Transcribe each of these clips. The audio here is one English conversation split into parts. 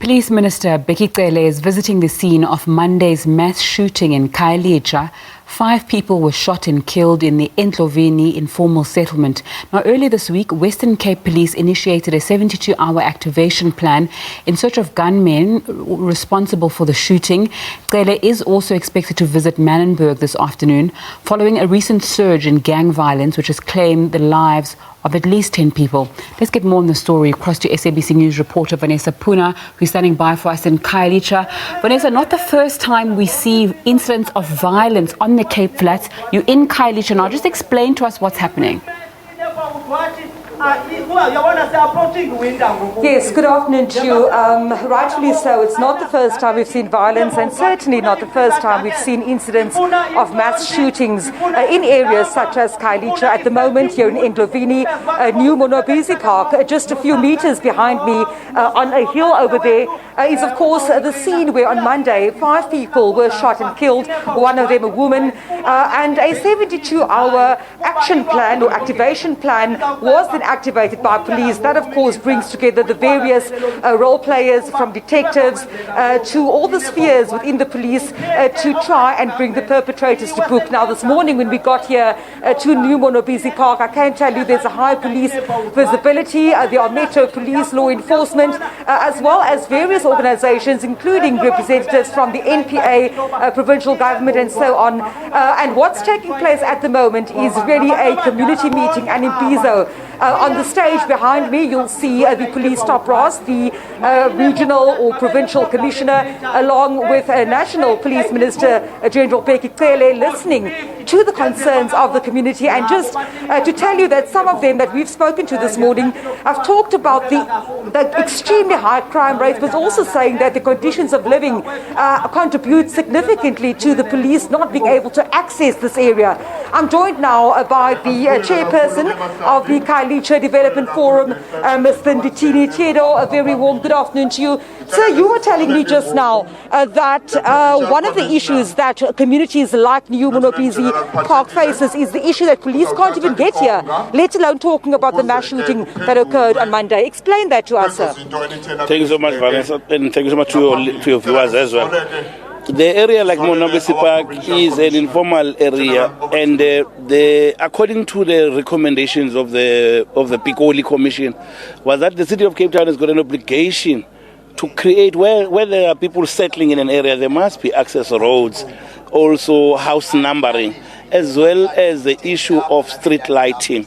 Police Minister Bheki Cele is visiting the scene of Monday's mass shooting in Khayelitsha. 5 people were shot and killed in the Endlovini informal settlement. Now, earlier this week, Western Cape Police initiated a 72-hour activation plan in search of gunmen responsible for the shooting. Cele is also expected to visit Manenberg this afternoon, following a recent surge in gang violence, which has claimed the lives of at least 10 people. Let's get more on the story across to SABC News reporter Vanessa Poonah, who's standing by for us in Khayelitsha. Vanessa, not the first time we see incidents of violence on the Cape Flats. You're in Khayelitsha now. Just explain to us what's happening. Yes, good afternoon to you. Rightfully so, it's not the first time we've seen violence, and certainly not the first time we've seen incidents of mass shootings in areas such as Khayelitsha. At the moment here in Endlovini, New Monobisi Park, just a few meters behind me on a hill over there, is of course the scene where on Monday 5 people were shot and killed, one of them a woman, and a 72-hour action plan or activation plan was then activated by police. That of course brings together the various role players, from detectives to all the spheres within the police to try and bring the perpetrators to book. Now this morning when we got here to New Monobisi Park, I can tell you there's a high police visibility. There are metro police, law enforcement, as well as various organizations, including representatives from the NPA, provincial government and so on. And what's taking place at the moment is really a community meeting, and in Bizo. On the stage behind me, you'll see the police top brass, the regional or provincial commissioner, along with National Police Minister General Bheki Cele, listening to the concerns of the community. And just to tell you that some of them that we've spoken to this morning have talked about the extremely high crime rates, but also saying that the conditions of living contribute significantly to the police not being able to access this area. I'm joined now by the chairperson of the Khayelitsha Development Forum, Mr. Nditini Tiedo. A very warm good afternoon to you. Sir, you were telling me just now that one of the issues that communities like New Monobisi Park faces is the issue that police can't even get here, let alone talking about the mass shooting that occurred on Monday. Explain that to us, sir. Thank you so much, Vanessa, and thank you so much to your viewers as well. The area like Monobisi Park is an informal area, and according to the recommendations of the Pikoli Commission, was that the City of Cape Town has got an obligation to create where there are people settling in an area, there must be access roads, also house numbering, as well as the issue of street lighting.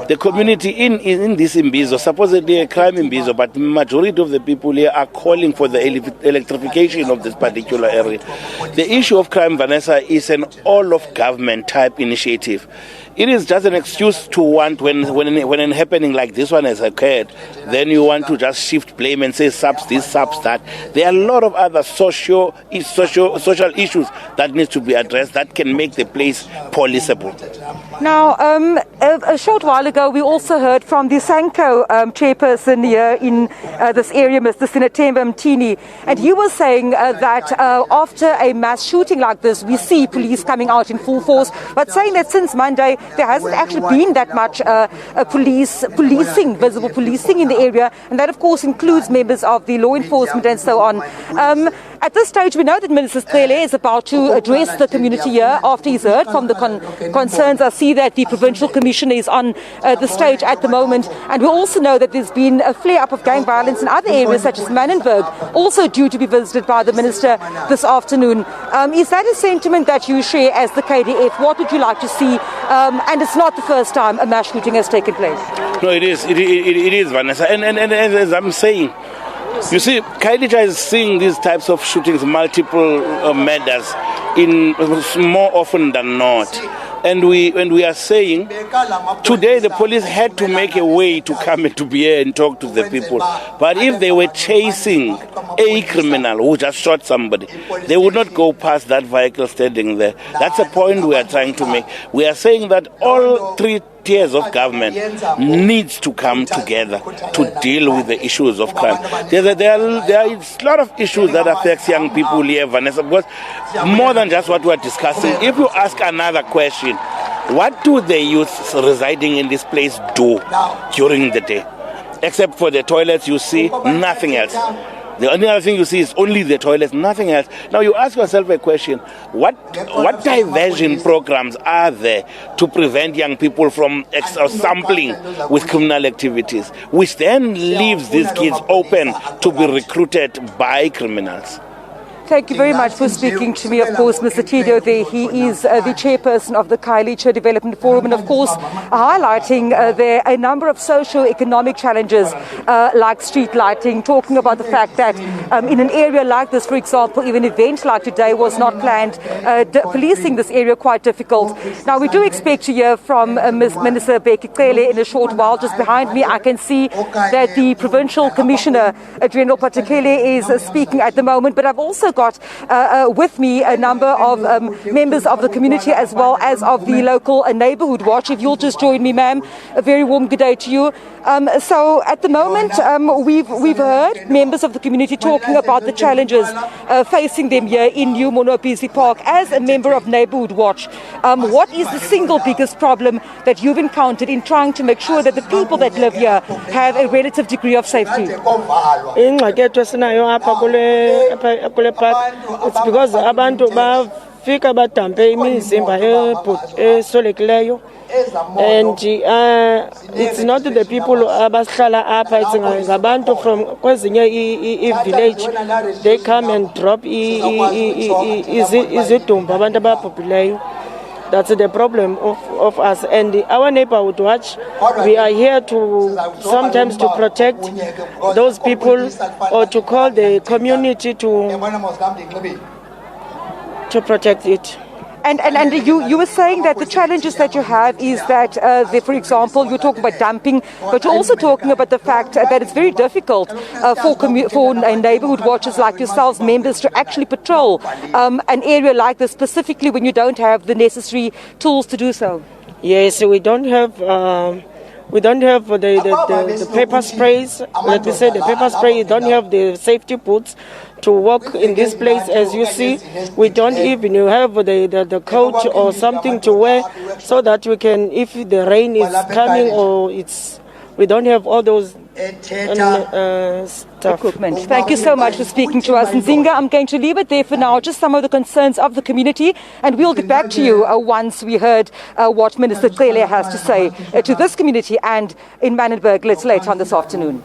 The community in this Imbizo, supposedly a crime Imbizo, but the majority of the people here are calling for the electrification of this particular area. The issue of crime, Vanessa, is an all-of-government type initiative. It is just an excuse to want, when an happening like this one has occurred, then you want to just shift blame and say subs this, subs that. There are a lot of other social issues that need to be addressed that can make the place policeable. Now, a short while ago, we also heard from the Sanko chairperson here in this area, Mr. Sinatemba Mtini, and he was saying that after a mass shooting like this, we see police coming out in full force, but saying that since Monday, there hasn't actually been that much visible policing in the area, and that of course includes members of the law enforcement and so on. At this stage, we know that Minister Cele is about to address the community here after he's heard from the concerns. I see that the provincial commissioner is on the stage at the moment, and we also know that there's been a flare-up of gang violence in other areas such as Manenberg, also due to be visited by the minister this afternoon. Is that a sentiment that you share as the KDF? What would you like to see? And it's not the first time a mass shooting has taken place. No, it is. It is, Vanessa. And as I'm saying, you see, Khayelitsha is seeing these types of shootings, multiple murders, in more often than not. And we are saying today the police had to make a way to come and to be here and talk to the people. But if they were chasing a criminal who just shot somebody, they would not go past that vehicle standing there. That's the point we are trying to make. We are saying that all 3 tiers of government needs to come together to deal with the issues of crime. There are a lot of issues that affect young people here, Vanessa, because more than just what we are discussing. If you ask another question, what do the youth residing in this place do during the day? Except for the toilets, you see nothing else. The only other thing you see is only the toilets, nothing else. Now you ask yourself a question, what diversion programs are there to prevent young people from sampling with criminal activities, which then leaves these kids open to be recruited by criminals? Thank you very much for speaking to me. Of course, Mr. Tidio there, he is the chairperson of the Khayelitsha Development Forum, and of course highlighting there a number of socio-economic challenges like street lighting, talking about the fact that in an area like this, for example, even an event like today was not planned, policing this area quite difficult. Now we do expect to hear from Minister Bheki Cele in a short while. Just behind me I can see that the Provincial Commissioner General Patekele is speaking at the moment, but I've also got with me a number of members of the community as well as of the local neighbourhood watch. If you'll just join me, ma'am, a very warm good day to you. So at the moment we've heard members of the community talking about the challenges facing them here in New Monopisi Park. As a member of Neighbourhood Watch, what is the single biggest problem that you've encountered in trying to make sure that the people that live here have a relative degree of safety? It's because abantu bafika badampe imizimba esolekileyo, and it's not the people abahlala apha, it's ngabantu from kwezinye village. They come and drop izidumbu abantu ababhubhileyo. That's the problem of us. And our neighborhood watch, we are here to sometimes to protect those people or to call the community to protect it. And you were saying that the challenges that you have is that, for example, you're talking about dumping, but you're also talking about the fact that it's very difficult for neighbourhood watchers like yourselves, members, to actually patrol an area like this, specifically when you don't have the necessary tools to do so. Yes, we don't have the paper sprays. Let me say the paper spray. You don't have the safety boots to walk in this place. As you see, we don't even have the coat or something to wear so that we can, if the rain is coming or we don't have all those stuff. Equipment. Thank you so much for speaking to us. Nzinga, I'm going to leave it there for now, just some of the concerns of the community, and we'll get back to you once we heard what Minister Cele has to say to this community and in Manenberg later on this afternoon.